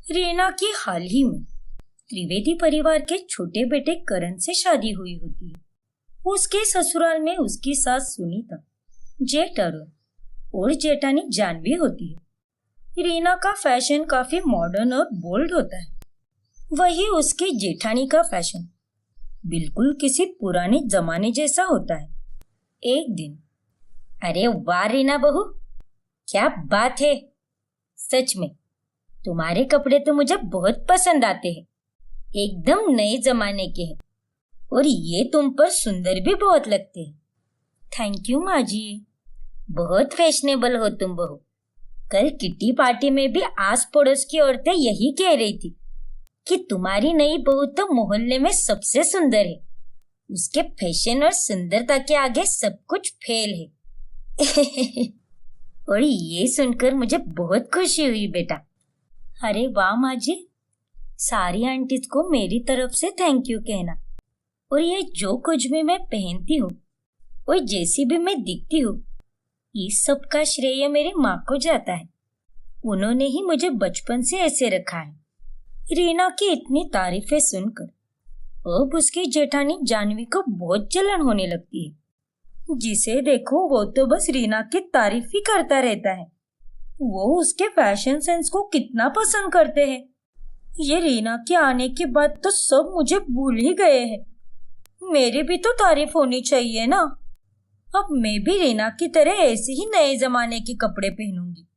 रीना की हाल ही में त्रिवेदी परिवार के छोटे बेटे करण से शादी हुई होती है। उसके ससुराल में उसकी सास सुनीता, जेठ अरुण और जेठानी जानवी होती है। रीना का फैशन काफी मॉडर्न और बोल्ड होता है, वही उसकी जेठानी का फैशन बिल्कुल किसी पुराने जमाने जैसा होता है। एक दिन, अरे वाह रीना बहू, क्या बात है, सच में तुम्हारे कपड़े तो मुझे बहुत पसंद आते हैं, एकदम नए जमाने के हैं और ये तुम पर सुंदर भी बहुत लगते हैं। थैंक यू माँ जी, बहुत फैशनेबल हो तुम बहू। कल किट्टी पार्टी में भी आस पड़ोस की औरतें यही कह रही थी कि तुम्हारी नई बहू तो मोहल्ले में सबसे सुंदर है, उसके फैशन और सुंदरता के आगे सब कुछ फेल है। और ये सुनकर मुझे बहुत खुशी हुई बेटा। अरे वाह माँ जी, सारी आंटीज को मेरी तरफ से थैंक यू कहना। और ये जो कुछ भी मैं पहनती हूँ और जैसी भी मैं दिखती हूँ, इस सब का श्रेय मेरी माँ को जाता है। उन्होंने ही मुझे बचपन से ऐसे रखा है। रीना की इतनी तारीफें सुनकर अब उसकी जेठानी जानवी को बहुत जलन होने लगती है। जिसे देखो वो तो बस रीना की तारीफ ही करता रहता है। वो उसके फैशन सेंस को कितना पसंद करते हैं। ये रीना के आने के बाद तो सब मुझे भूल ही गए हैं। मेरी भी तो तारीफ होनी चाहिए ना। अब मैं भी रीना की तरह ऐसे ही नए जमाने के कपड़े पहनूंगी।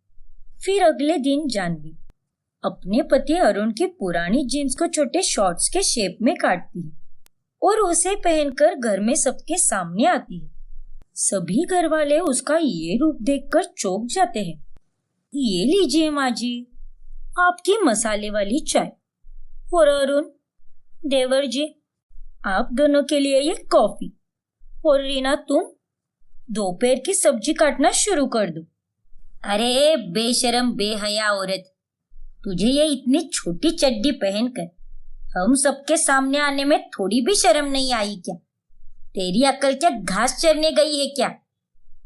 फिर अगले दिन जानवी अपने पति अरुण की पुरानी जीन्स को छोटे शॉर्ट्स के शेप में काटती है और उसे पहनकर घर में सबके सामने आती है। सभी घर वाले उसका ये रूप देखकर चौंक जाते हैं। ये लीजिए माँ जी, आपकी मसाले वाली चाय। और अरुण, देवर जी, आप दोनों के लिए ये कॉफी। और रीना, तुम दोपहर की सब्जी काटना शुरू कर दो। अरे बेशरम बेहया औरत, तुझे ये इतनी छोटी चड्डी पहनकर हम सबके सामने आने में थोड़ी भी शर्म नहीं आई क्या? तेरी अक्ल क्या घास चरने गई है क्या,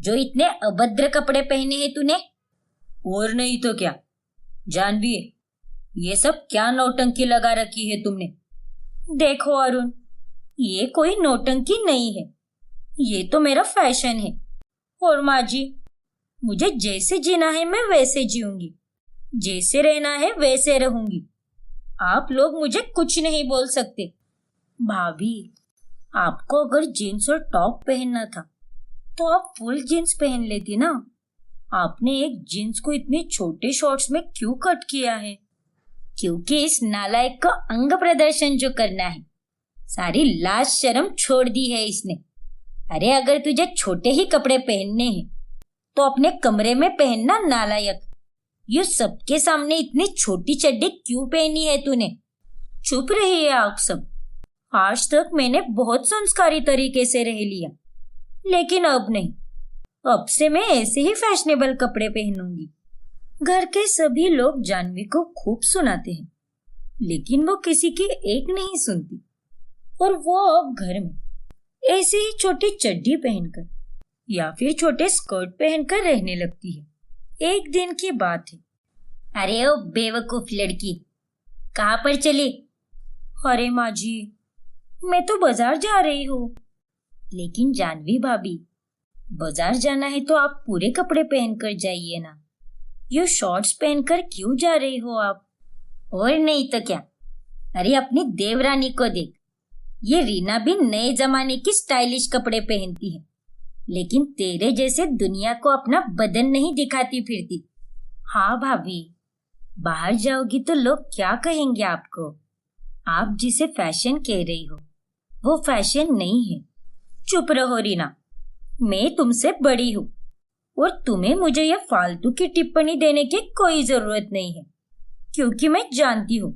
जो इतने अभद्र कपड़े पहने हैं तूने? और नहीं तो क्या जानवी, ये सब क्या नौटंकी लगा रखी है तुमने? देखो अरुण, ये कोई नौटंकी नहीं है, ये तो मेरा फैशन है। और माँ जी, मुझे जैसे जीना है मैं वैसे जीऊंगी, जैसे रहना है वैसे रहूंगी। आप लोग मुझे कुछ नहीं बोल सकते। भाभी, आपको अगर जीन्स और टॉप पहनना था तो आप फुल जीन्स पहन लेती ना। आपने एक जीन्स को इतने छोटे शॉर्ट्स में क्यों कट किया है? क्योंकि इस नालायक को अंग प्रदर्शन जो करना है, सारी लाज शर्म छोड़ दी है इसने। अरे अगर तुझे छोटे ही कपड़े पहनने हैं तो अपने कमरे में पहनना नालायक। ये सबके सामने इतनी छोटी चड्डी क्यों पहनी है तूने? चुप रहिए आप सब। आज तक मैंने बहुत संस्कारी तरीके से रह लिया, लेकिन अब नहीं। अब से मैं ऐसे ही फैशनेबल कपड़े पहनूंगी। घर के सभी लोग जानवी को खूब सुनाते हैं, लेकिन वो किसी की एक नहीं सुनती और वो अब घर में ऐसे ही छोटी चड्डी पहनकर या फिर छोटे स्कर्ट पहनकर रहने लगती है। एक दिन की बात है। अरे ओ बेवकूफ लड़की, कहाँ पर चली? अरे माँ जी, मैं तो बाजार जा रही हूँ। लेकिन जानवी भाभी, बाजार जाना है तो आप पूरे कपड़े पहनकर जाइए ना। ये शॉर्ट्स पहनकर क्यों जा रही हो आप? और नहीं तो क्या। अरे अपनी देवरानी को देख, ये रीना भी नए जमाने की स्टाइलिश कपड़े पहनती है, लेकिन तेरे जैसे दुनिया को अपना बदन नहीं दिखाती फिरती। हाँ भाभी, बाहर जाओगी तो लोग क्या कहेंगे आपको? आप जिसे फैशन कह रही हो वो फैशन नहीं है। चुप रहो रीना, मैं तुमसे बड़ी हूँ और तुम्हें मुझे यह फालतू की टिप्पणी देने की कोई जरूरत नहीं है, क्योंकि मैं जानती हूँ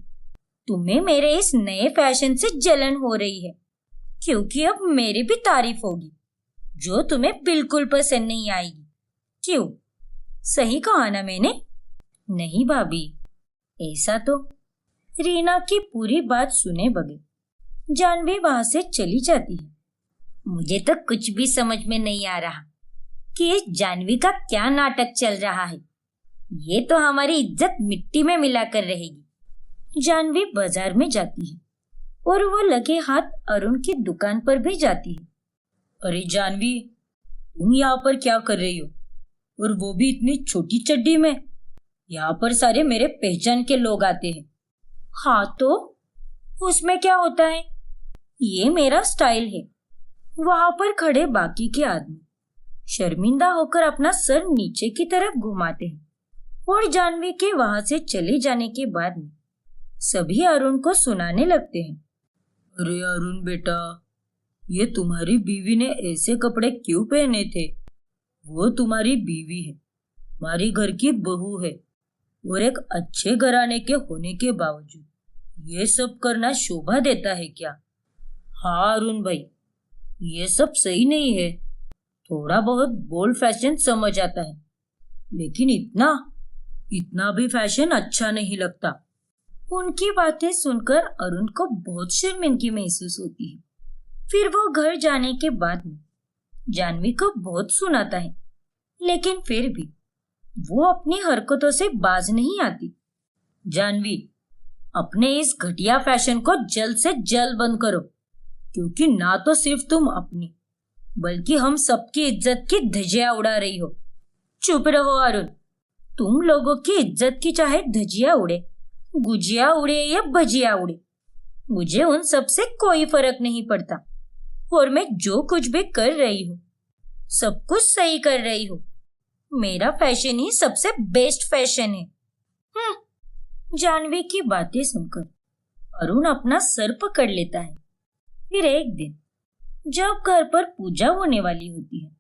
तुम्हें मेरे इस नए फैशन से जलन हो रही है, क्योंकि अब मेरी भी तारीफ होगी जो तुम्हें बिल्कुल पसंद नहीं आएगी। क्यों, सही कहा ना मैंने? नहीं भाभी, ऐसा तो। रीना की पूरी बात सुने बगैर जानवी वहां से चली जाती है। मुझे तो कुछ भी समझ में नहीं आ रहा कि इस जानवी का क्या नाटक चल रहा है। ये तो हमारी इज्जत मिट्टी में मिलाकर रहेगी। जानवी बाजार में जाती है और वो लगे हाथ अरुण की दुकान पर भी जाती है। अरे जानवी, तुम यहाँ पर क्या कर रही हो, और वो भी इतनी छोटी चड्डी में? यहाँ पर सारे मेरे पहचान के लोग आते हैं। हाँ तो उसमें क्या होता है, ये मेरा स्टाइल है। वहां पर खड़े बाकी के आदमी शर्मिंदा होकर अपना सर नीचे की तरफ घुमाते हैं और जानवी के वहां से चले जाने के बाद में सभी अरुण को सुनाने लगते हैं। अरे अरुण बेटा, ये तुम्हारी बीवी ने ऐसे कपड़े क्यों पहने थे? वो तुम्हारी बीवी है, तुम्हारी घर की बहू है, और एक अच्छे घराने के होने के बावजूद ये सब करना शोभा देता है क्या? हाँ अरुण भाई, ये सब सही नहीं है। थोड़ा बहुत बोल्ड फैशन समझ आता है, लेकिन इतना भी फैशन अच्छा नहीं लगता। उनकी बातें सुनकर अरुण को बहुत शर्मिंदगी महसूस होती है। फिर वो घर जाने के बाद में जानवी को बहुत सुनाता है, लेकिन फिर भी वो अपनी हरकतों से बाज नहीं आती। जानवी, अपने इस घटिया फैशन को जल्द से जल्द बंद करो, क्योंकि ना तो सिर्फ तुम अपनी बल्कि हम सबकी इज्जत की धज्जियां उड़ा रही हो। चुप रहो अरुण, तुम लोगों की इज्जत की चाहे धज्जियां उड़े, गुजिया उड़े या भजिया उड़े, मुझे उन सब से कोई फर्क नहीं पड़ता। और मैं जो कुछ भी कर रही हूँ सब कुछ सही कर रही हूँ। मेरा फैशन ही सबसे बेस्ट फैशन है। जानवी की बातें सुनकर अरुण अपना सर पकड़ लेता है। फिर एक दिन जब घर पर पूजा होने वाली होती है,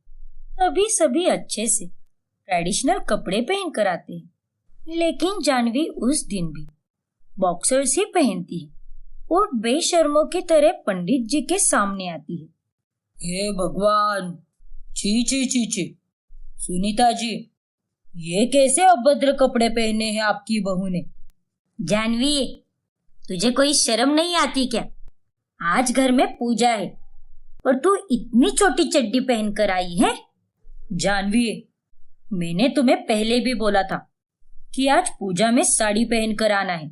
तभी सभी अच्छे से ट्रेडिशनल कपड़े पहन कर आते हैं, लेकिन जानवी उस दिन भी बॉक्सर्स ही पहनती है और बेशर्मों की तरह पंडित जी के सामने आती है। हे भगवान, छी छी छी छी। सुनीता जी, ये कैसे अभद्र कपड़े पहने हैं आपकी बहू ने? जानवी, तुझे कोई शर्म नहीं आती क्या? आज घर में पूजा है और तू इतनी छोटी चड्डी पहनकर आई है। जानवी, मैंने तुम्हें पहले भी बोला था कि आज पूजा में साड़ी पहनकर आना है,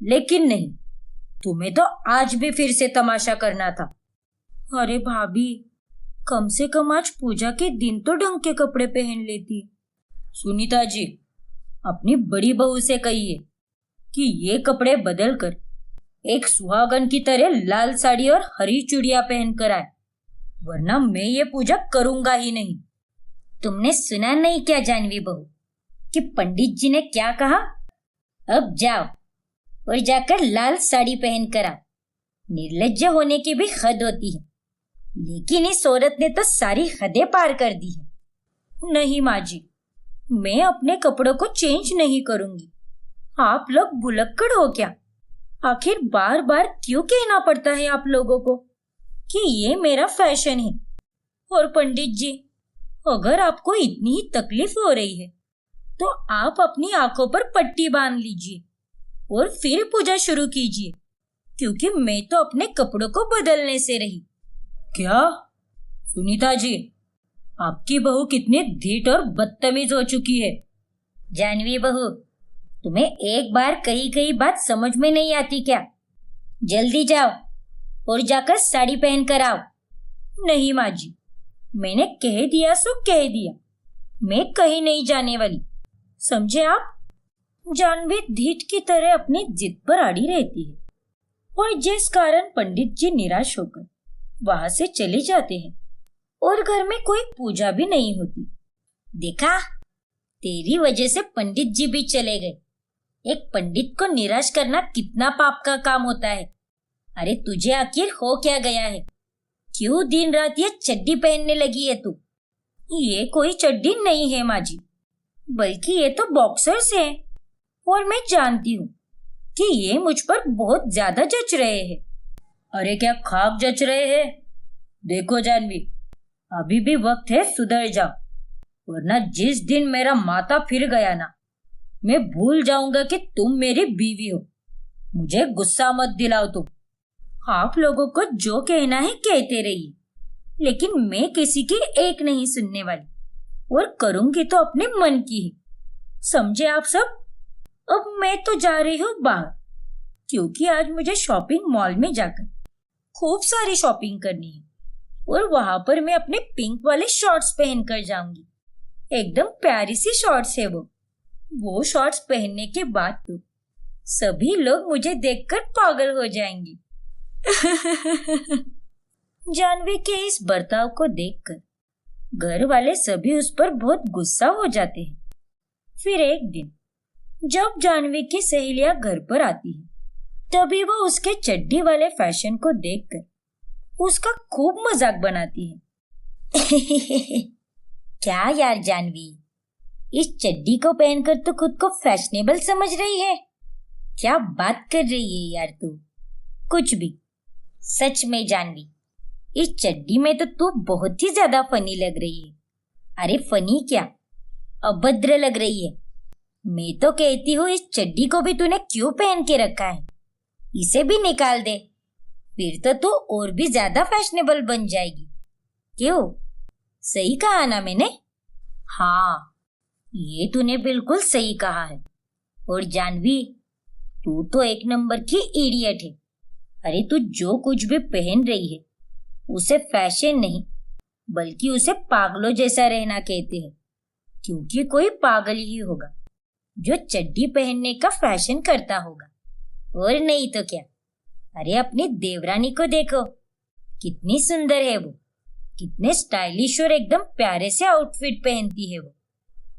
लेकिन नहीं, तुम्हें तो आज भी फिर से तमाशा करना था। अरे भाभी, कम से कम आज पूजा के दिन तो ढंग के कपड़े पहन लेती। सुनीता जी, अपनी बड़ी बहू से कहिए कि ये कपड़े बदल कर एक सुहागन की तरह लाल साड़ी और हरी चूड़ियां पहनकर आए, वरना मैं ये पूजा करूंगा ही नहीं। तुमने सुना नहीं क्या जानवी बहू कि पंडित जी ने क्या कहा? अब जाओ और जाकर लाल साड़ी पहन कर आओ। निर्लज्ज होने की भी हद होती है, लेकिन इस औरत ने तो सारी हदें पार कर दी है। नहीं माँ जी, मैं अपने कपड़ों को चेंज नहीं करूंगी। आप लोग भुलक्कड़ हो क्या? आखिर बार बार क्यों कहना पड़ता है आप लोगों को कि ये मेरा फैशन है? और पंडित जी, अगर आपको इतनी ही तकलीफ हो रही है तो आप अपनी आंखों पर पट्टी बांध लीजिए और फिर पूजा शुरू कीजिए, क्योंकि मैं तो अपने कपड़ों को बदलने से रही। क्या? सुनीता जी, आपकी बहू कितनी ढीठ और बदतमीज हो चुकी है। जानवी बहू, तुम्हें एक बार कही कही बात समझ में नहीं आती क्या? जल्दी जाओ और जाकर साड़ी पहन कर आओ। नहीं माँ जी, मैंने कह दिया सो कह दिया, मैं कहीं नहीं जाने वाली, समझे आप? जानवी ढीठ की तरह अपनी जिद पर अड़ी रहती है और जिस कारण पंडित जी निराश होकर वहां से चले जाते हैं और घर में कोई पूजा भी नहीं होती। देखा, तेरी वजह से पंडित जी भी चले गए। एक पंडित को निराश करना कितना पाप का काम होता है। अरे तुझे आखिर हो क्या गया है? क्यों दिन रात ये चड्डी पहनने लगी है तू? ये कोई चड्डी नहीं है माँ जी, बल्कि ये तो बॉक्सर्स है, और मैं जानती हूँ कि ये मुझ पर बहुत ज्यादा जच रहे हैं। अरे क्या खाक जच रहे हैं? देखो जानवी, अभी भी वक्त है, सुधर जाओ, वरना जिस दिन मेरा माथा फिर गया ना, मैं भूल जाऊंगा कि तुम मेरी बीवी हो। मुझे गुस्सा मत दिलाओ तुम। आप लोगों को जो कहना है कहते रहिए, लेकिन मैं किसी की एक नहीं सुनने वाली, और करूंगी तो अपने मन की ही, समझे आप सब? अब मैं तो जा रही हूँ बाहर, क्योंकि आज मुझे शॉपिंग मॉल में जाकर खूब सारी शॉपिंग करनी है और वहां पर मैं अपने पिंक वाले शॉर्ट्स पहनकर जाऊंगी। एकदम प्यारी सी शॉर्ट्स है वो शॉर्ट्स पहनने के बाद तो सभी लोग मुझे देखकर पागल हो जाएंगे। जानवी के इस बर्ताव को देखकर घर वाले सभी उस पर बहुत गुस्सा हो जाते हैं। फिर एक दिन जब जानवी की सहेलियां घर पर आती है, तभी वो उसके चड्डी वाले फैशन को देखकर उसका खूब मजाक बनाती है। क्या यार जानवी, इस चड्डी को पहनकर तो खुद को फैशनेबल समझ रही है। क्या बात कर रही है यार तू। कुछ भी। सच में जानवी, इस चड्डी में तो तू बहुत ही ज्यादा फनी लग रही है। अरे फनी क्या, अभद्र लग रही है। मैं तो कहती हूँ इस चड्डी को भी तूने क्यों पहन के रखा है। इसे भी निकाल दे, फिर तो तू और भी ज्यादा फैशनेबल बन जाएगी। क्यों, सही कहा ना मैंने? हाँ, ये तूने बिल्कुल सही कहा है। और जानवी, तू तो एक नंबर की इडियट है। अरे तू जो कुछ भी पहन रही है उसे फैशन नहीं बल्कि उसे पागलों जैसा रहना कहते हैं, क्योंकि कोई पागल ही होगा जो चड्डी पहनने का फैशन करता होगा, और नहीं तो क्या। अरे अपनी देवरानी को देखो, कितनी सुंदर है वो, कितने स्टाइलिश और एकदम प्यारे से आउटफिट पहनती है वो।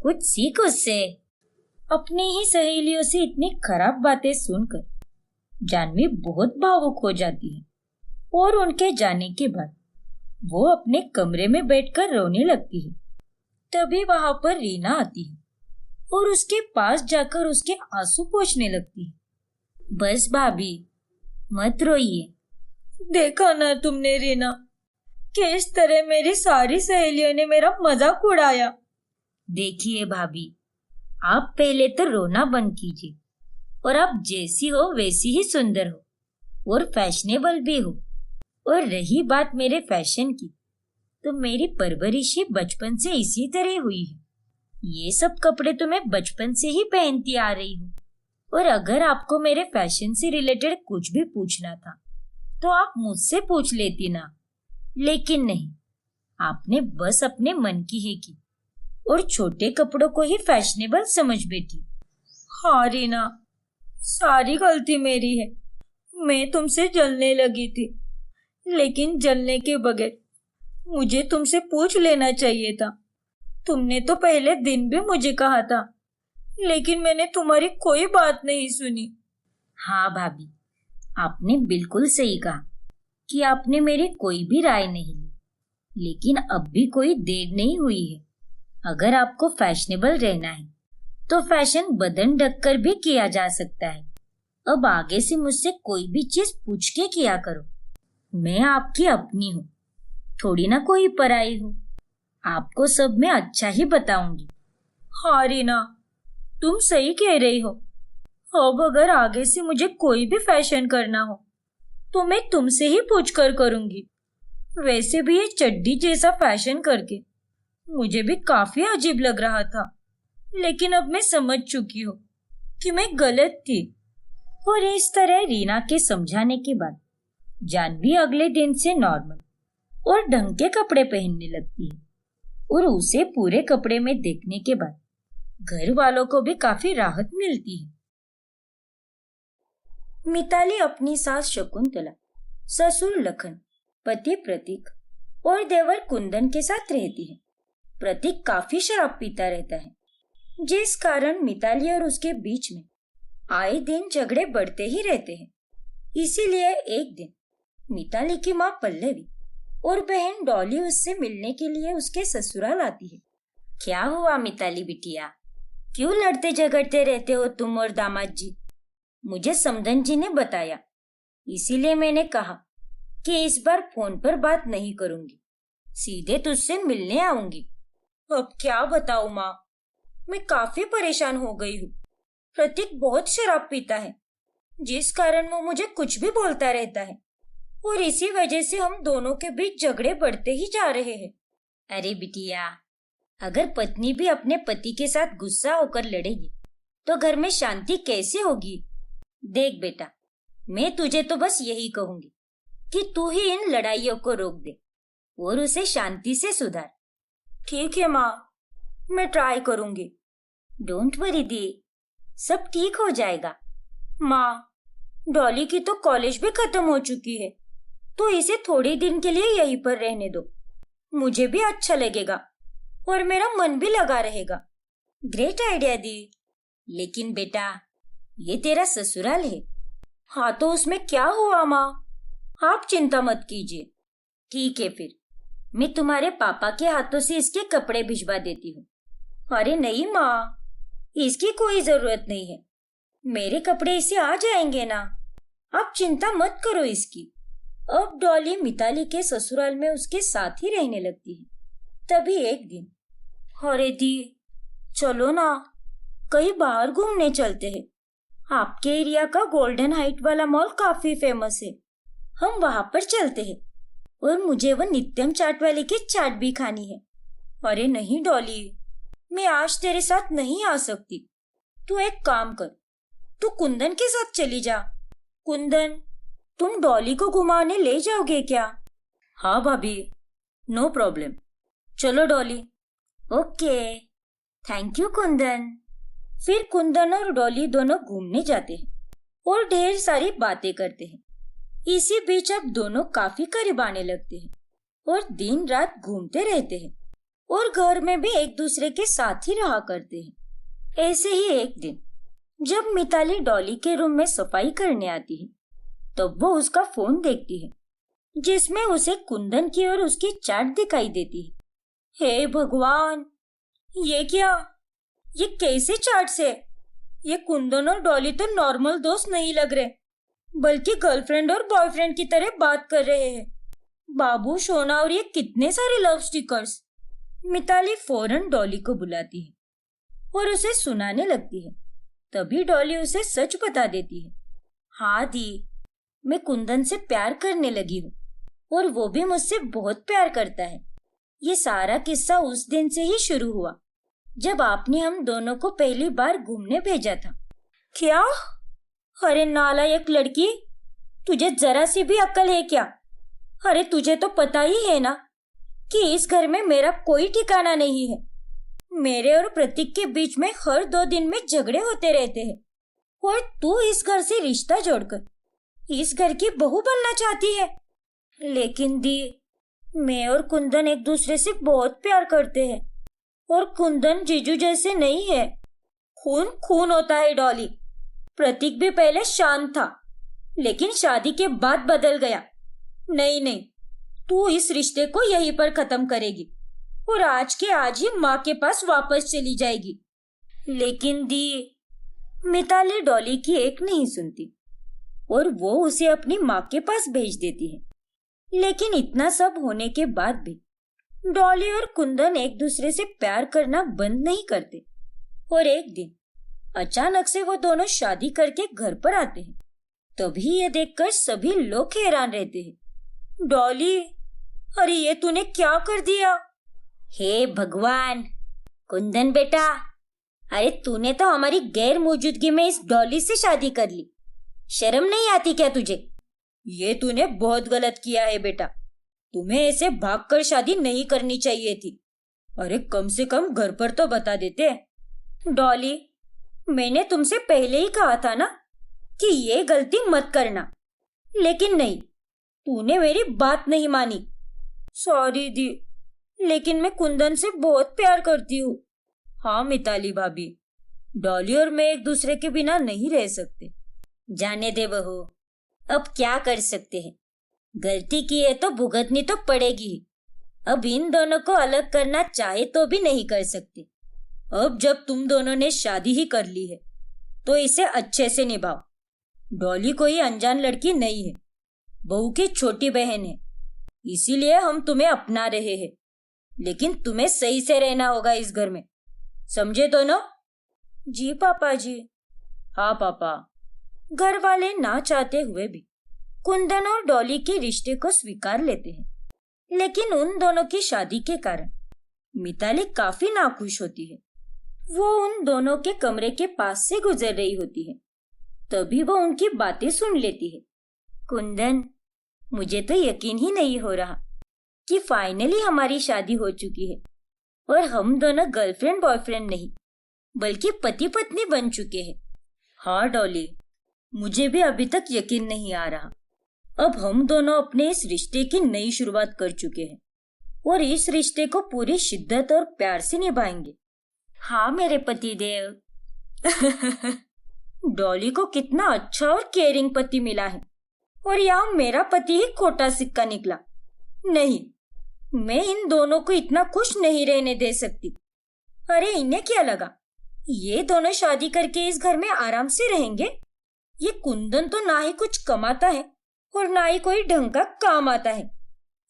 कुछ सीख उससे। अपनी ही सहेलियों से इतनी खराब बातें सुनकर जानवी बहुत भावुक हो जाती है और उनके जाने के बाद वो अपने कमरे में बैठकर रोने लगती है। तभी वहां पर रीना आती है और उसके पास जाकर उसके आंसू पोंछने लगती है। बस भाभी, मत रोइए। देखा ना तुमने रीना, किस तरह मेरी सारी सहेलियों ने मेरा मजाक उड़ाया। देखिए भाभी, आप पहले तो रोना बंद कीजिए और आप जैसी हो वैसी ही सुंदर हो और फैशनेबल भी हो। और रही बात मेरे फैशन की, तो मेरी परवरिश ही बचपन से इसी तरह हुई है। ये सब कपड़े तो मैं बचपन से ही पहनती आ रही हूँ। और अगर आपको मेरे फैशन से रिलेटेड कुछ भी पूछना था तो आप मुझसे पूछ लेती ना, लेकिन नहीं, आपने बस अपने मन की ही की और छोटे कपड़ों को ही फैशनेबल समझ बैठी। हाँ रीना, सारी गलती मेरी है। मैं तुमसे जलने लगी थी, लेकिन जलने के बगैर मुझे तुमसे पूछ लेना चाहिए था। तुमने तो पहले दिन भी मुझे कहा था, लेकिन मैंने तुम्हारी कोई बात नहीं सुनी। हाँ भाभी, आपने बिल्कुल सही कहा कि आपने मेरी कोई भी राय नहीं ली, लेकिन अब भी कोई देर नहीं हुई है। अगर आपको फैशनेबल रहना है तो फैशन बदन ढककर भी किया जा सकता है। अब आगे से मुझसे कोई भी चीज पूछ के किया करो। मैं आपकी अपनी हूँ, थोड़ी ना कोई पराई हूँ। आपको सब मैं अच्छा ही बताऊंगी। हाँ रीना, तुम सही कह रही हो। अब अगर आगे से मुझे कोई भी फैशन करना हो तो मैं तुमसे ही पूछकर करूंगी। वैसे भी ये चड्डी जैसा फैशन करके मुझे भी काफी अजीब लग रहा था, लेकिन अब मैं समझ चुकी हूँ कि मैं गलत थी। और इस तरह रीना के समझाने के बाद जानवी अगले दिन से नॉर्मल और ढंग के कपड़े पहनने लगती है। और उसे पूरे कपड़े में देखने के बाद घर वालों को भी काफी राहत मिलती है। मिताली अपनी सास शकुंतला, ससुर लखन, पति प्रतीक और देवर कुंदन के साथ रहती है। प्रतीक काफी शराब पीता रहता है, जिस कारण मिताली और उसके बीच में आए दिन झगड़े बढ़ते ही रहते हैं। इसीलिए एक दिन मिताली की माँ पल्लवी और बहन डॉली उससे मिलने के लिए उसके ससुराल आती है। क्या हुआ मिताली बिटिया, क्यों लड़ते झगड़ते रहते हो तुम और दामाद जी? मुझे समधन जी ने बताया, इसीलिए मैंने कहा कि इस बार फोन पर बात नहीं करूंगी, सीधे तुझसे मिलने आऊंगी। अब क्या बताऊं माँ, मैं काफी परेशान हो गई हूँ। प्रतीक बहुत शराब पीता है, जिस कारण वो मुझे कुछ भी बोलता रहता है और इसी वजह से हम दोनों के बीच झगड़े बढ़ते ही जा रहे हैं। अरे बिटिया, अगर पत्नी भी अपने पति के साथ गुस्सा होकर लड़ेगी तो घर में शांति कैसे होगी? देख बेटा, मैं तुझे तो बस यही कहूंगी कि तू ही इन लड़ाइयों को रोक दे और उसे शांति से सुधार। ठीक है माँ, मैं ट्राई करूंगी। डोंट वरी दी, सब ठीक हो जाएगा। माँ, डॉली की तो कॉलेज भी खत्म हो चुकी है, तो इसे थोड़े दिन के लिए यहीं पर रहने दो। मुझे भी अच्छा लगेगा और मेरा मन भी लगा रहेगा। ग्रेट आइडिया दी। लेकिन बेटा, ये तेरा ससुराल है। हाँ, तो उसमें क्या हुआ माँ? आप चिंता मत कीजिए। ठीक है, फिर मैं तुम्हारे पापा के हाथों से इसके कपड़े भिजवा देती हूँ। अरे नहीं माँ, इसकी कोई जरूरत नहीं है। मेरे कपड़े इसे आ जाएंगे ना, आप चिंता मत करो इसकी। अब डॉली मिताली के ससुराल में उसके साथ ही रहने लगती है। तभी एक दिन, अरे दी, चलो ना कहीं बाहर घूमने चलते हैं। आपके एरिया का गोल्डन हाइट वाला मॉल काफी फेमस है, हम वहां पर चलते हैं। और मुझे वो नित्यम चाट वाले की चाट भी खानी है। अरे नहीं डॉली, मैं आज तेरे साथ नहीं आ सकती। तू एक काम कर, तू कुंदन के साथ चली जा। कुंदन, तुम डॉली को घुमाने ले जाओगे क्या? हाँ भाभी, नो प्रॉब्लम। चलो Dolly. Okay, thank you Kundan. फिर कुंदन और डॉली दोनों घूमने जाते हैं और ढेर सारी बातें करते हैं। इसी बीच अब दोनों काफी करीब आने लगते हैं और दिन रात घूमते रहते हैं और घर में भी एक दूसरे के साथ ही रहा करते हैं। ऐसे ही एक दिन जब मिताली डॉली के रूम में सफाई करने आती है, तब वो उसका फोन देखती है जिसमें उसे कुंदन की और उसकी चैट दिखाई देती है। हे भगवान, ये क्या? ये कैसे चैट्स है? ये कुंदन और डॉली तो नॉर्मल दोस्त नहीं लग रहे, बल्कि गर्लफ्रेंड और बॉयफ्रेंड की तरह बात कर रहे हैं। बाबू सोना, और ये कितने सारे लव स्टिकर्स। मिताली फौरन डॉली को बुलाती है और उसे सुनाने लगती है। तभी डॉली उसे सच बता देती है। हाँ दी, मैं कुंदन से प्यार करने लगी हूँ और वो भी मुझसे बहुत प्यार करता है। ये सारा किस्सा उस दिन से ही शुरू हुआ जब आपने हम दोनों को पहली बार घूमने भेजा था। क्या? अरे नालायक लड़की, तुझे जरा सी भी अक्ल है क्या? अरे तुझे तो पता ही है ना कि इस घर में मेरा कोई ठिकाना नहीं है। मेरे और प्रतीक के बीच में हर 2 दिन में झगड़े होते रहते हैं और तू इस घर से रिश्ता जोड़कर इस घर की बहू बनना चाहती है। लेकिन दी, मैं और कुंदन एक दूसरे से बहुत प्यार करते हैं और कुंदन जीजू जैसे नहीं है। खून खून होता है डॉली। प्रतीक भी पहले शांत था, लेकिन शादी के बाद बदल गया। नहीं नहीं, तू इस रिश्ते को यहीं पर खत्म करेगी और आज के आज ही माँ के पास वापस चली जाएगी। लेकिन दी, मिताली डॉली की एक नहीं सुनती और वो उसे अपनी माँ के पास भेज देती है। लेकिन इतना सब होने के बाद भी डॉली और कुंदन एक दूसरे से प्यार करना बंद नहीं करते और एक दिन अचानक से वो दोनों शादी करके घर पर आते हैं। तभी ये देखकर सभी लोग हैरान रहते हैं। डॉली, अरे ये तूने क्या कर दिया? हे भगवान, कुंदन बेटा, अरे तूने तो हमारी गैर मौजूदगी में इस डॉली से शादी कर ली। शर्म नहीं आती क्या तुझे? ये तूने बहुत गलत किया है बेटा। तुम्हें ऐसे भागकर शादी नहीं करनी चाहिए थी। अरे कम से कम घर पर तो बता देते। डॉली, मैंने तुमसे पहले ही कहा था ना कि ये गलती मत करना, लेकिन नहीं, तूने मेरी बात नहीं मानी। सॉरी दी, लेकिन मैं कुंदन से बहुत प्यार करती हूँ। हाँ मिताली भाभी, डॉली और मैं एक दूसरे के बिना नहीं रह सकते। जाने दे बहू, अब क्या कर सकते हैं। गलती की है तो भुगतनी तो पड़ेगी ही। अब इन दोनों को अलग करना चाहे तो भी नहीं कर सकते। अब जब तुम दोनों ने शादी ही कर ली है तो इसे अच्छे से निभाओ। डॉली कोई अनजान लड़की नहीं है, बहू की छोटी बहन है, इसीलिए हम तुम्हें अपना रहे हैं। लेकिन तुम्हें सही से रहना होगा इस घर में, समझे दोनों? जी पापा जी। हाँ पापा। घर वाले ना चाहते हुए भी कुंदन और डॉली के रिश्ते को स्वीकार लेते हैं, लेकिन उन दोनों की शादी के कारण मिताली काफी नाखुश होती है। वो उन दोनों के कमरे के पास से गुजर रही होती है तभी वो उनकी बातें सुन लेती है। कुंदन, मुझे तो यकीन ही नहीं हो रहा कि फाइनली हमारी शादी हो चुकी है और हम दोनों गर्लफ्रेंड बॉयफ्रेंड नहीं बल्कि पति पत्नी बन चुके हैं। हाँ डॉली, मुझे भी अभी तक यकीन नहीं आ रहा। अब हम दोनों अपने इस रिश्ते की नई शुरुआत कर चुके हैं और इस रिश्ते को पूरी शिद्दत और प्यार से निभाएंगे। हाँ मेरे पति देव। डॉली को कितना अच्छा और केयरिंग पति मिला है और यहाँ मेरा पति ही खोटा सिक्का निकला। नहीं, मैं इन दोनों को इतना खुश नहीं रहने दे सकती। अरे इन्हें क्या लगा, ये दोनों शादी करके इस घर में आराम से रहेंगे? ये कुंदन तो ना ही कुछ कमाता है और ना ही कोई ढंग का काम आता है।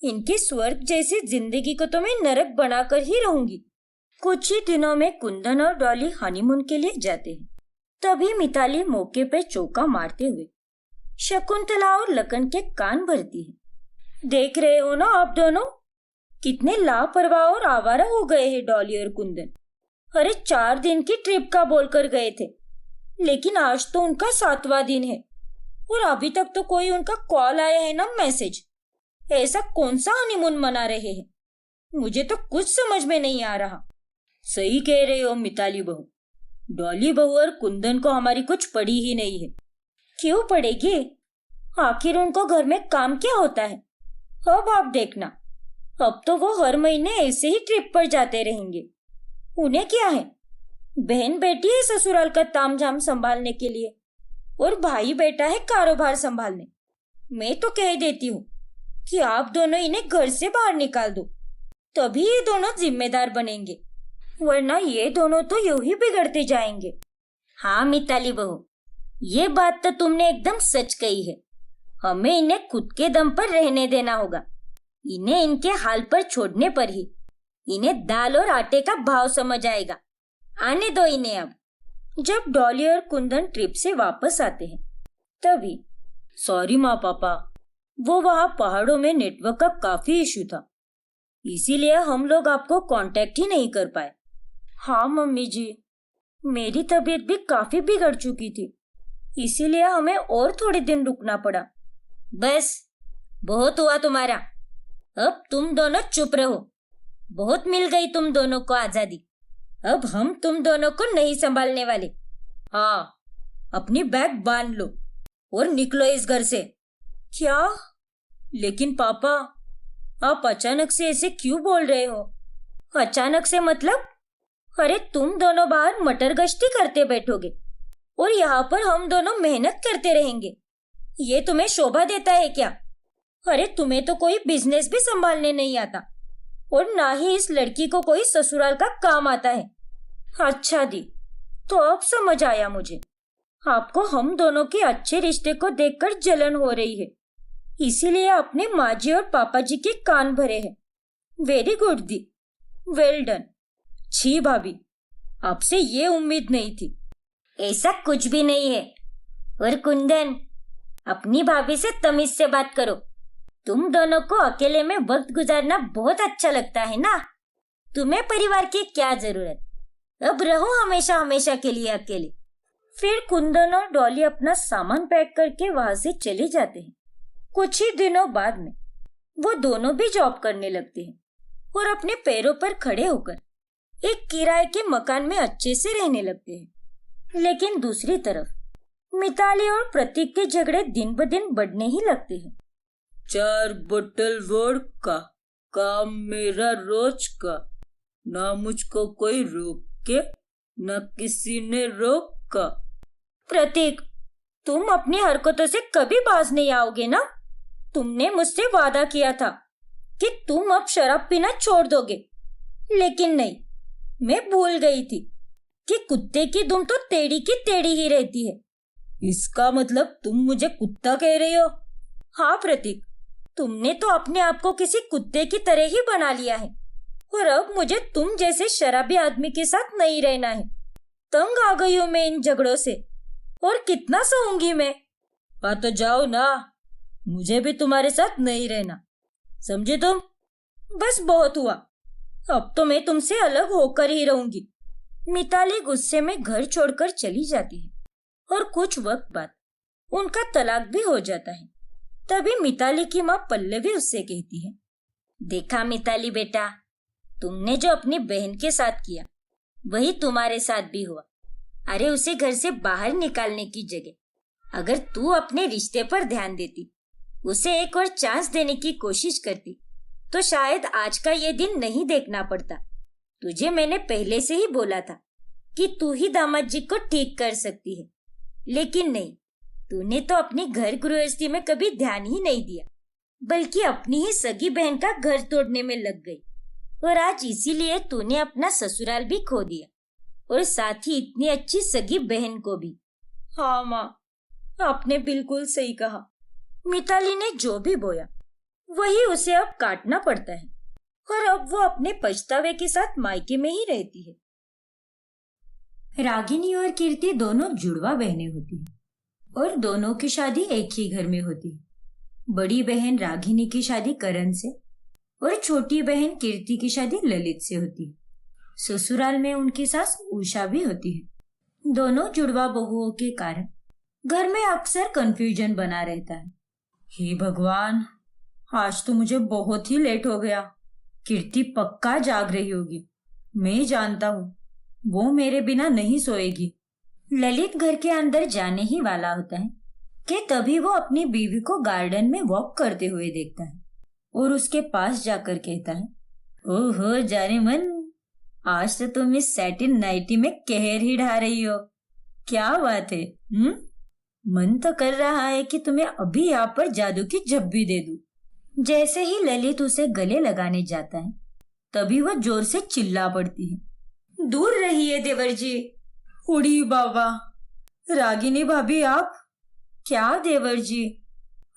इनकी स्वर्ग जैसी जिंदगी को तो मैं नरक बनाकर ही रहूंगी। कुछ ही दिनों में कुंदन और डॉली हनीमून के लिए जाते हैं। तभी मिताली मौके पे चौका मारते हुए शकुंतला और लखन के कान भरती है। देख रहे हो ना आप दोनों, कितने लापरवाह और आवारा हो गए हैं डॉली और कुंदन। अरे 4 दिन की ट्रिप का बोलकर गए थे, लेकिन आज तो उनका 7वां दिन है और अभी तक तो कोई उनका कॉल आया है ना मैसेज। ऐसा कौन सा हनीमून मना रहे हैं? मुझे तो कुछ समझ में नहीं आ रहा। सही कह रहे हो मिताली बहू, डॉली बहू और कुंदन को हमारी कुछ पड़ी ही नहीं है। क्यों पड़ेगी? आखिर उनको घर में काम क्या होता है? अब आप देखना, अब तो वो हर महीने ऐसे ही ट्रिप पर जाते रहेंगे। उन्हें क्या है, बहन बेटी है ससुराल का तामझाम संभालने के लिए और भाई बेटा है कारोबार संभालने। मैं तो कह देती हूँ कि आप दोनों इन्हें घर से बाहर निकाल दो, तभी ये दोनों जिम्मेदार बनेंगे, वरना ये दोनों तो यूं ही बिगड़ते जाएंगे। हाँ मिताली बहू, ये बात तो तुमने एकदम सच कही है। हमें इन्हें खुद के दम पर रहने देना होगा। इन्हें इनके हाल पर छोड़ने पर ही इन्हें दाल और आटे का भाव समझ आएगा। आने दो इन्हें। अब जब डॉली और कुंदन ट्रिप से वापस आते हैं तभी, सॉरी माँ पापा, वो वहाँ पहाड़ों में नेटवर्क का काफी इशू था, इसीलिए हम लोग आपको कांटेक्ट ही नहीं कर पाए। हाँ मम्मी जी, मेरी तबीयत भी काफी बिगड़ चुकी थी, इसीलिए हमें और थोड़े दिन रुकना पड़ा। बस बहुत हुआ तुम्हारा, अब तुम दोनों चुप रहो। बहुत मिल गई तुम दोनों को आजादी। अब हम तुम दोनों को नहीं संभालने वाले। हाँ, अपनी बैग बांध लो और निकलो इस घर से। क्या? लेकिन पापा, आप अचानक से ऐसे क्यों बोल रहे हो? अचानक से मतलब? अरे तुम दोनों बाहर मटर गश्ती करते बैठोगे और यहाँ पर हम दोनों मेहनत करते रहेंगे। ये तुम्हें शोभा देता है क्या? अरे तुम्हें तो कोई बिजनेस भी संभालने नहीं आता और ना ही इस लड़की को कोई ससुराल का काम आता है। अच्छा दी, तो अब समझ आया मुझे। आपको हम दोनों के अच्छे रिश्ते को देखकर जलन हो रही है, इसीलिए अपने माँ जी और पापा जी के कान भरे हैं। वेरी गुड दी, वेल डन। छी भाभी, आपसे ये उम्मीद नहीं थी। ऐसा कुछ भी नहीं है। और कुंदन, अपनी भाभी से तमीज से बात करो। तुम दोनों को अकेले में वक्त गुजारना बहुत अच्छा लगता है ना? तुम्हें परिवार की क्या जरूरत? अब रहो हमेशा हमेशा के लिए अकेले। फिर कुंदन और डॉली अपना सामान पैक करके वहां से चले जाते हैं। कुछ ही दिनों बाद में वो दोनों भी जॉब करने लगते हैं और अपने पैरों पर खड़े होकर एक किराए के मकान में अच्छे से रहने लगते हैं। लेकिन दूसरी तरफ मिताली और प्रतीक के झगड़े दिन ब दिन बढ़ने ही लगते हैं। 4 बोतल वोडका, काम मेरा रोज का, ना मुझको कोई रोके ना किसी ने रोका। प्रतीक, तुम अपनी हरकतों से कभी बाज नहीं आओगे ना? तुमने मुझसे वादा किया था कि तुम अब शराब पीना छोड़ दोगे, लेकिन नहीं, मैं भूल गई थी कि कुत्ते की दुम तो टेढ़ी की टेढ़ी ही रहती है। इसका मतलब तुम मुझे कुत्ता कह रही हो? हाँ प्रतीक, तुमने तो अपने आप को किसी कुत्ते की तरह ही बना लिया है और अब मुझे तुम जैसे शराबी आदमी के साथ नहीं रहना है। तंग आ गई हूँ मैं इन झगड़ों से, और कितना सहूंगी मैं। हाँ तो जाओ ना, मुझे भी तुम्हारे साथ नहीं रहना, समझे तुम? बस बहुत हुआ, अब तो मैं तुमसे अलग होकर ही रहूंगी। मिताली गुस्से में घर छोड़कर चली जाती है और कुछ वक्त बाद उनका तलाक भी हो जाता है। तभी मिताली की माँ पल्लवी उससे कहती है, देखा मिताली बेटा, तुमने जो अपनी बहन के साथ किया वही तुम्हारे साथ भी हुआ। अरे उसे घर से बाहर निकालने की जगह अगर तू अपने रिश्ते पर ध्यान देती, उसे एक और चांस देने की कोशिश करती, तो शायद आज का ये दिन नहीं देखना पड़ता। तुझे मैंने पहले से ही बोला था कि तू ही दामाद जी को ठीक कर सकती है, लेकिन नहीं, तूने तो अपनी घर गृहस्थी में कभी ध्यान ही नहीं दिया, बल्कि अपनी ही सगी बहन का घर तोड़ने में लग गई। और आज इसीलिए तूने अपना ससुराल भी खो दिया और साथ ही इतनी अच्छी सगी बहन को भी। हाँ माँ, आपने बिल्कुल सही कहा। मिताली ने जो भी बोया वही उसे अब काटना पड़ता है और अब वो अपने पछतावे के साथ मायके में ही रहती है। रागिनी और कीर्ति दोनों जुड़वा बहनें होती हैं और दोनों की शादी एक ही घर में होती है। बड़ी बहन रागिनी की शादी करण से और छोटी बहन कीर्ति की शादी ललित से होती है। ससुराल में उनकी सास उषा भी होती है। दोनों जुड़वा बहुओं के कारण घर में अक्सर कंफ्यूजन बना रहता है। हे भगवान, आज तो मुझे बहुत ही लेट हो गया। कीर्ति पक्का जाग रही होगी, मैं जानता हूँ वो मेरे बिना नहीं सोएगी। ललित घर के अंदर जाने ही वाला होता है कि तभी वो अपनी बीवी को गार्डन में वॉक करते हुए देखता है और उसके पास जाकर कहता है, ओहो जाने मन, आज तो तुम इस सैटिन नाइटी में कहर ही ढा रही हो। क्या बात है? मन तो कर रहा है कि तुम्हें अभी यहाँ पर जादू की झप्पी दे दूं। जैसे ही ललित उसे गले लगाने जाता है तभी वह जोर से चिल्ला पड़ती है, दूर रहिए देवर जी। उड़ी बाबा, रागिनी भाभी आप? क्या देवर जी,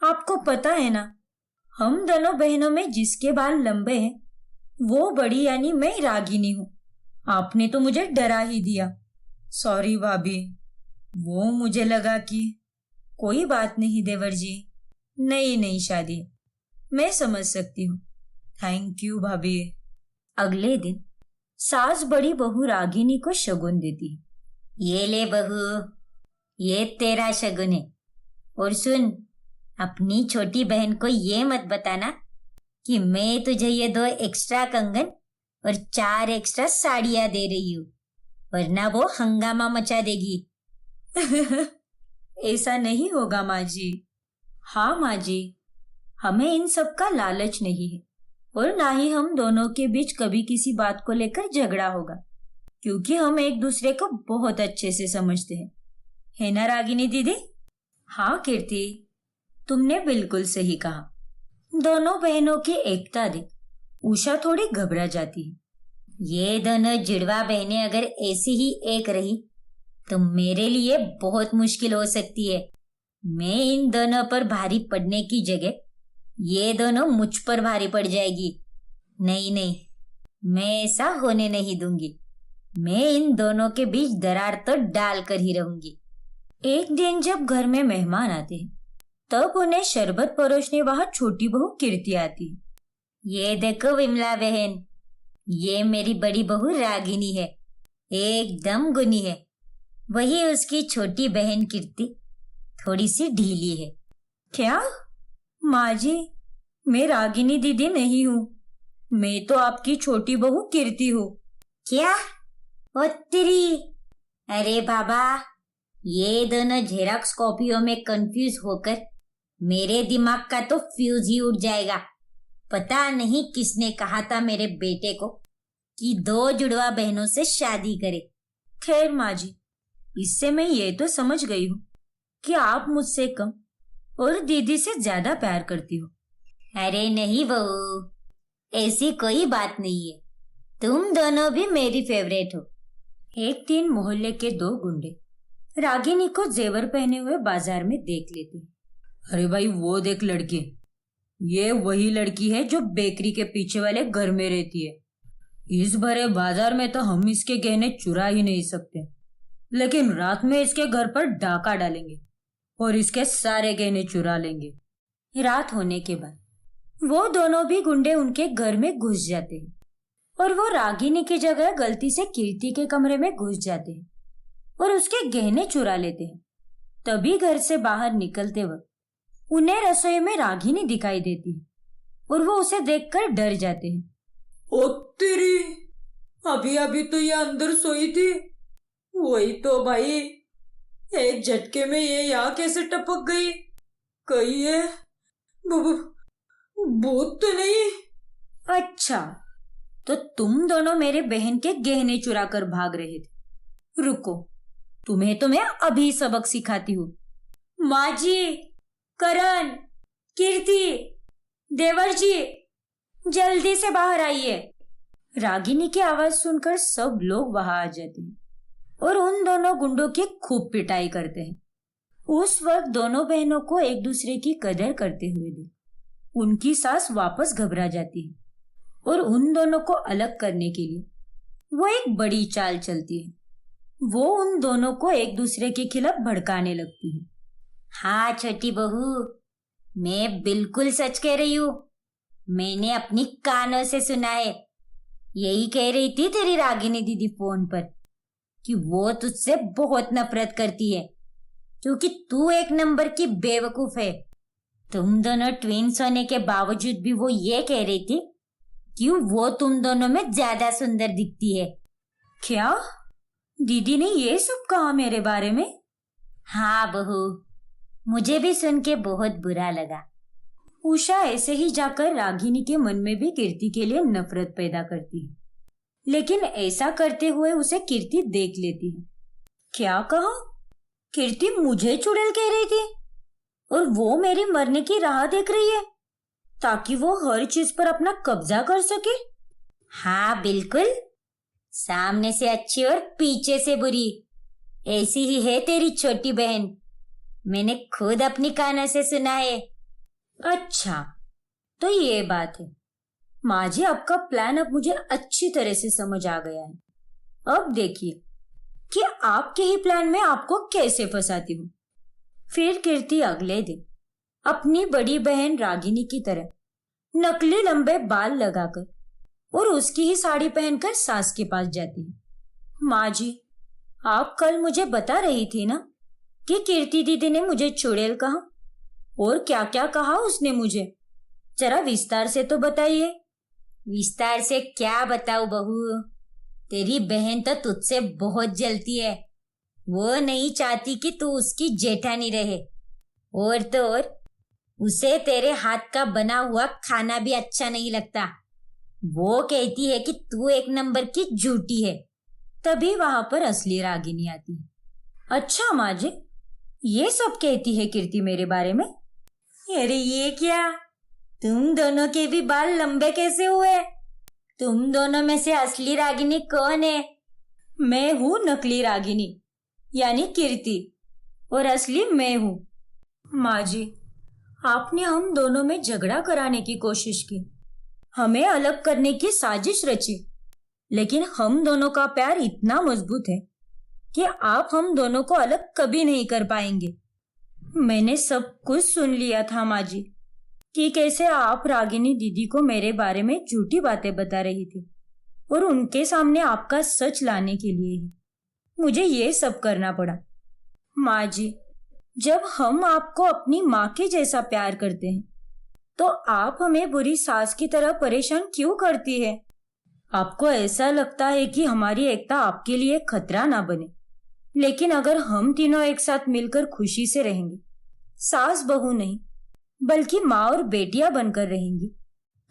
आपको पता है ना, हम दोनों बहनों में जिसके बाल लंबे हैं वो बड़ी यानी मैं रागिनी हूँ। आपने तो मुझे डरा ही दिया। सॉरी भाभी, वो मुझे लगा कि कोई बात नहीं देवर जी, नई शादी, मैं समझ सकती हूँ। थैंक यू भाभी। अगले दिन सास बड़ी बहू रागिनी को शगुन देती है। ये ले बहू, ये तेरा शगुन है। और सुन, अपनी छोटी बहन को ये मत बताना कि मैं तुझे ये 2 एक्स्ट्रा कंगन और 4 एक्स्ट्रा साड़ियां दे रही हूँ, वरना वो हंगामा मचा देगी। ऐसा नहीं होगा माँ जी। हाँ माँ जी, हमें इन सब का लालच नहीं है और ना ही हम दोनों के बीच कभी किसी बात को लेकर झगड़ा होगा, क्योंकि हम एक दूसरे को बहुत अच्छे से समझते हैं, है ना रागिनी दीदी? हाँ कीर्ति, तुमने बिल्कुल सही कहा। दोनों बहनों की एकता देख उषा थोड़ी घबरा जाती है। ये दोनों जुड़वा बहनें अगर ऐसी ही एक रही तो मेरे लिए बहुत मुश्किल हो सकती है। मैं इन दोनों पर भारी पड़ने की जगह ये दोनों मुझ पर भारी पड़ जाएगी। नहीं, मैं ऐसा होने नहीं दूंगी। मैं इन दोनों के बीच दरार तो डाल कर ही रहूंगी। एक दिन जब घर में मेहमान आते हैं तब उन्हें शरबत परोसने वहां छोटी बहू कीर्ति आती है। ये देखो विमला बहन, ये मेरी बड़ी बहू रागिनी है, एकदम गुनी है। वही उसकी छोटी बहन कीर्ति थोड़ी सी ढीली है। क्या माँ जी, मैं रागिनी दीदी नहीं हूँ, मैं तो आपकी छोटी बहू कीर्ति हूँ। क्या? ओ तेरी! अरे बाबा, ये दोनों जेरॉक्स कॉपियों में कंफ्यूज होकर मेरे दिमाग का तो फ्यूज ही उड़ जाएगा। पता नहीं किसने कहा था मेरे बेटे को कि 2 जुड़वा बहनों से शादी करे। खैर माँ जी, इससे मैं ये तो समझ गई हूँ कि आप मुझसे कम और दीदी से ज्यादा प्यार करती हो। अरे नहीं बहू, ऐसी कोई बात नहीं है, तुम दोनों भी मेरी फेवरेट हो। एक दिन मोहल्ले के 2 गुंडे रागिनी को जेवर पहने हुए बाजार में देख लेते हैं। अरे भाई, वो देख लड़की, ये वही लड़की है जो बेकरी के पीछे वाले घर में रहती है। इस भरे बाजार में तो हम इसके गहने चुरा ही नहीं सकते, लेकिन रात में इसके घर पर डाका डालेंगे और इसके सारे गहने चुरा लेंगे। रात होने के बाद वो दोनों भी गुंडे उनके घर में घुस जाते हैं और वो रागिनी की जगह गलती से कीर्ति के कमरे में घुस जाते हैं और उसके गहने चुरा लेते हैं। तभी घर से बाहर निकलते वक्त उन्हें रसोई में रागिनी दिखाई देती है और वो उसे देखकर डर जाते हैं। ओ तेरी, अभी अभी तो ये अंदर सोई थी। वही तो भाई, एक झटके में ये यहाँ कैसे टपक गई? कहीं ये भूत तो नहीं? अच्छा, तो तुम दोनों मेरे बहन के गहने चुरा कर भाग रहे थे। रुको, तुम्हें तो मैं अभी सबक सिखाती हूँ। माँ जी, करण, कीर्ति, देवर जी, जल्दी से बाहर आइए। रागिनी की आवाज सुनकर सब लोग वहां आ जाते हैं और उन दोनों गुंडों की खूब पिटाई करते हैं। उस वक्त दोनों बहनों को एक दूसरे की कदर करते हुए देख उनकी सास वापस घबरा जाती है और उन दोनों को अलग करने के लिए वो एक बड़ी चाल चलती है। वो उन दोनों को एक दूसरे के खिलाफ भड़काने लगती है। हाँ छोटी बहू, मैं बिल्कुल सच कह रही हूँ। मैंने अपनी कानों से सुना है। यही कह रही थी तेरी रागिनी दीदी फोन पर कि वो तुझसे बहुत नफरत करती है क्योंकि तू एक नंबर की बेवकूफ है। तुम दोनों ट्विंस होने के बावजूद भी वो ये कह रही थी कि वो तुम दोनों में ज्यादा सुंदर दिखती है। क्या दीदी ने ये सब कहा मेरे बारे में? हाँ बहू, मुझे भी सुन के बहुत बुरा लगा। उषा ऐसे ही जाकर रागिनी के मन में भी कीर्ति के लिए नफरत पैदा करती है, लेकिन ऐसा करते हुए उसे कीर्ति देख लेती है। क्या कहा? कीर्ति मुझे चुड़ैल कह रही थी और वो मेरे मरने की राह देख रही है ताकि वो हर चीज पर अपना कब्जा कर सके। हाँ बिल्कुल, सामने से अच्छी और पीछे से बुरी, ऐसी ही है तेरी छोटी बहन। मैंने खुद अपनी कानों से सुना है। अच्छा, तो ये बात है। माँ जी, आपका प्लान अब मुझे अच्छी तरह से समझ आ गया है। अब देखिए कि आपके ही प्लान में आपको कैसे फंसाती हूँ। फिर कीर्ति अगले दिन अपनी बड़ी बहन रागिनी की तरह नकली लंबे बाल लगाकर और उसकी ही साड़ी पहनकर सास के पास जाती है। माँ जी, आप कल मुझे बता रही थी ना कि कीर्ति दीदी ने मुझे चुड़ैल कहा, और क्या क्या कहा उसने मुझे? जरा विस्तार से तो बताइए। विस्तार से क्या बताऊं बहू, तेरी बहन तो तुझसे बहुत जलती है। वो नहीं चाहती कि तू उसकी जेठानी रहे, और तो और उसे तेरे हाथ का बना हुआ खाना भी अच्छा नहीं लगता। वो कहती है कि तू एक नंबर की झूठी है। तभी वहां पर असली रागिनी आती है। अच्छा माँ जी, ये सब कहती है कीर्ति मेरे बारे में? अरे ये क्या, तुम दोनों के भी बाल लंबे कैसे हुए? तुम दोनों में से असली रागिनी कौन है? मैं हूँ नकली रागिनी यानी कीर्ति, और असली मैं हूँ। माँ जी, आपने हम दोनों में झगड़ा कराने की कोशिश की, हमें अलग करने की साजिश रची, लेकिन हम दोनों का प्यार इतना मजबूत है कि आप हम दोनों को अलग कभी नहीं कर पाएंगे। मैंने सब कुछ सुन लिया था माँ जी कि कैसे आप रागिनी दीदी को मेरे बारे में झूठी बातें बता रही थी, और उनके सामने आपका सच लाने के लिए ही मुझे ये सब करना पड़ा। माँ जी, जब हम आपको अपनी माँ के जैसा प्यार करते हैं तो आप हमें बुरी सास की तरह परेशान क्यों करती है? आपको ऐसा लगता है कि हमारी एकता आपके लिए खतरा ना बने, लेकिन अगर हम तीनों एक साथ मिलकर खुशी से रहेंगे, सास बहू नहीं बल्कि माँ और बेटियां बनकर रहेंगी,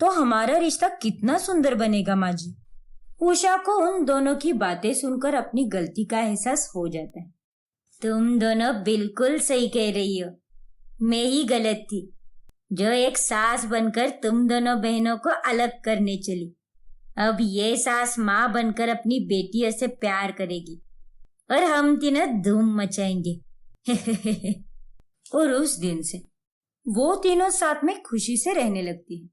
तो हमारा रिश्ता कितना सुंदर बनेगा। माँ जी, उषा को उन दोनों की बातें सुनकर अपनी गलती का एहसास हो जाता है। तुम दोनों बिल्कुल सही कह रही हो, मैं ही गलत थी जो एक सास बनकर तुम दोनों बहनों को अलग करने चली। अब ये सास माँ बनकर अपनी बेटियों से प्यार करेगी और हम तीनों धूम मचाएंगे। और उस दिन से वो तीनों साथ में खुशी से रहने लगती है।